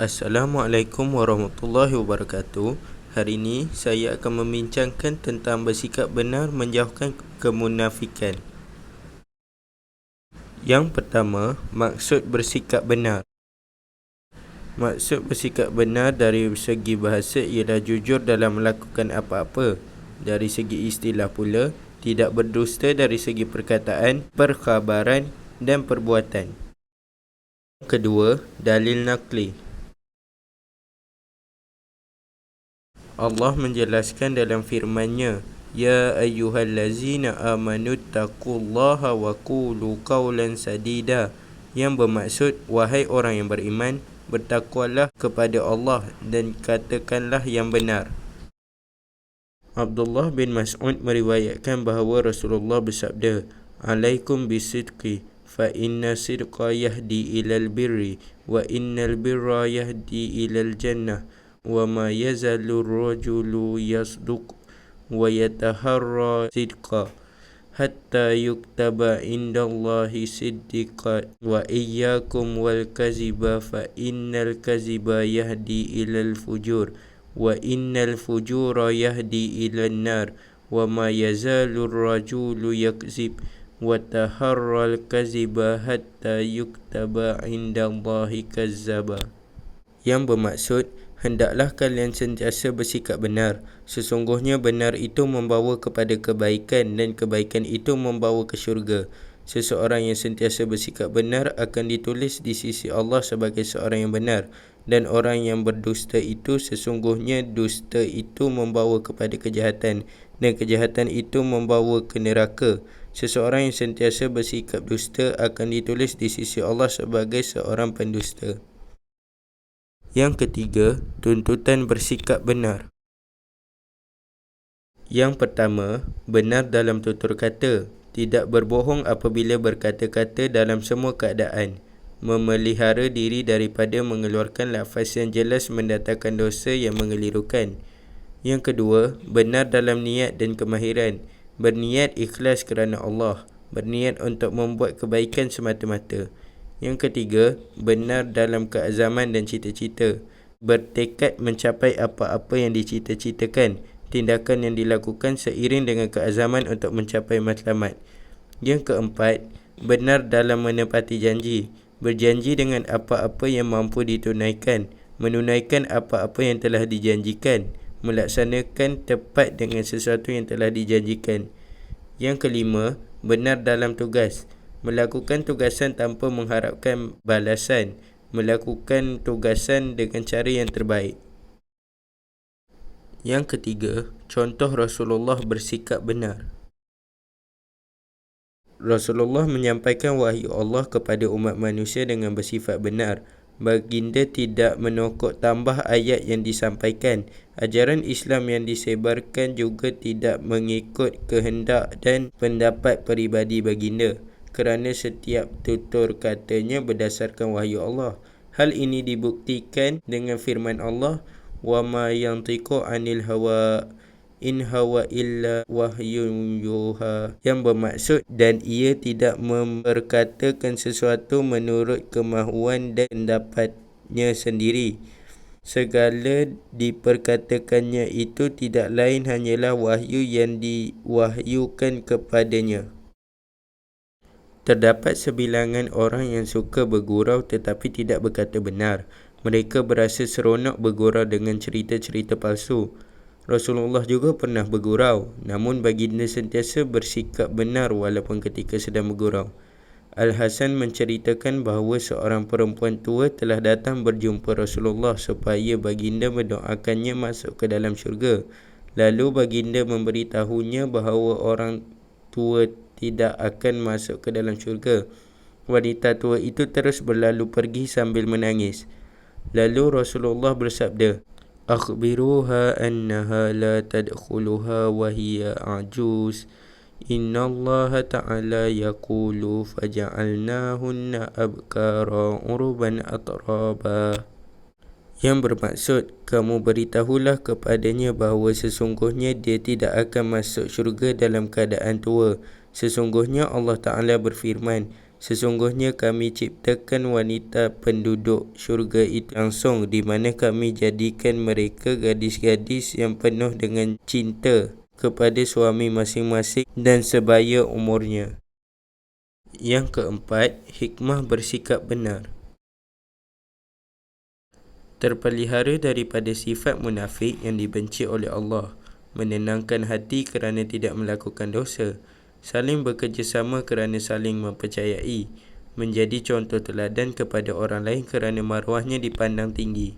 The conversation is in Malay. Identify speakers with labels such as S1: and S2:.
S1: Assalamualaikum warahmatullahi wabarakatuh. Hari ini saya akan membincangkan tentang bersikap benar menjauhkan kemunafikan. Yang pertama, maksud bersikap benar. Maksud bersikap benar dari segi bahasa ialah jujur dalam melakukan apa-apa. Dari segi istilah pula, tidak berdusta dari segi perkataan, perkhabaran dan perbuatan. Kedua, dalil naqli. Allah menjelaskan dalam firman-Nya, Ya ayyuhallazina amanu taqullaha wa qulu qawlan sadida, yang bermaksud, wahai orang yang beriman, bertakwalah kepada Allah dan katakanlah yang benar. Abdullah bin Mas'ud meriwayatkan bahawa Rasulullah bersabda, Alaikum bisidqi, fa inna sidqa yahdi ilal birri, wa innal birra yahdi ilal jannah, wa ma yazalu rajulu yasduq wa yataharra sidqa hatta yuktaba indallahi siddiqa wa iyyakum wal kaziba fa innal kaziba yahdi ilal fujur wa innal fujura yahdi ilan nar wa ma yazalu rajulu yakzib wa taharral kaziba hatta yuktaba indallahi kazzaba. Yang bermaksud, hendaklah kalian sentiasa bersikap benar. Sesungguhnya benar itu membawa kepada kebaikan dan kebaikan itu membawa ke syurga. Seseorang yang sentiasa bersikap benar akan ditulis di sisi Allah sebagai seorang yang benar. Dan orang yang berdusta itu sesungguhnya dusta itu membawa kepada kejahatan dan kejahatan itu membawa ke neraka. Seseorang yang sentiasa bersikap dusta akan ditulis di sisi Allah sebagai seorang pendusta. Yang ketiga, tuntutan bersikap benar. Yang pertama, benar dalam tutur kata, tidak berbohong apabila berkata-kata dalam semua keadaan, memelihara diri daripada mengeluarkan lafaz yang jelas mendatangkan dosa yang mengelirukan. Yang kedua, benar dalam niat dan kemahiran, berniat ikhlas kerana Allah, berniat untuk membuat kebaikan semata-mata. Yang ketiga, benar dalam keazaman dan cita-cita, bertekad mencapai apa-apa yang dicita-citakan, tindakan yang dilakukan seiring dengan keazaman untuk mencapai matlamat. Yang keempat, benar dalam menepati janji, berjanji dengan apa-apa yang mampu ditunaikan, menunaikan apa-apa yang telah dijanjikan, melaksanakan tepat dengan sesuatu yang telah dijanjikan. Yang kelima, benar dalam tugas, melakukan tugasan tanpa mengharapkan balasan, melakukan tugasan dengan cara yang terbaik. Yang ketiga, contoh Rasulullah bersikap benar. Rasulullah menyampaikan wahyu Allah kepada umat manusia dengan bersifat benar. Baginda tidak menokok tambah ayat yang disampaikan. Ajaran Islam yang disebarkan juga tidak mengikut kehendak dan pendapat peribadi baginda, kerana setiap tutur katanya berdasarkan wahyu Allah. Hal ini dibuktikan dengan firman Allah, wa ma yantiqu anil hawa in hawa illa wahyun yuha, yang bermaksud, dan ia tidak memperkatakan sesuatu menurut kemahuan dan pendapatnya sendiri. Segala diperkatakannya itu tidak lain hanyalah wahyu yang diwahyukan kepadanya. Terdapat sebilangan orang yang suka bergurau tetapi tidak berkata benar. Mereka berasa seronok bergurau dengan cerita-cerita palsu. Rasulullah juga pernah bergurau, namun baginda sentiasa bersikap benar walaupun ketika sedang bergurau. Al-Hasan menceritakan bahawa seorang perempuan tua telah datang berjumpa Rasulullah supaya baginda mendoakannya masuk ke dalam syurga. Lalu baginda memberitahunya bahawa orang tua tidak akan masuk ke dalam syurga. Wanita tua itu terus berlalu pergi sambil menangis. Lalu Rasulullah bersabda, Akhbiruha annaha la tadkhuluha wa hiya ajuz. Innallaha ta'ala yaqulu faja'alnahunna abkara urban atraba. Yang bermaksud, kamu beritahulah kepadanya bahawa sesungguhnya dia tidak akan masuk syurga dalam keadaan tua. Sesungguhnya Allah Ta'ala berfirman, Sesungguhnya kami ciptakan wanita penduduk syurga itu langsung, di mana kami jadikan mereka gadis-gadis yang penuh dengan cinta kepada suami masing-masing dan sebaya umurnya. Yang keempat, hikmah bersikap benar. Terpelihara daripada sifat munafik yang dibenci oleh Allah, menenangkan hati kerana tidak melakukan dosa, saling bekerjasama kerana saling mempercayai, menjadi contoh teladan kepada orang lain kerana maruahnya dipandang tinggi.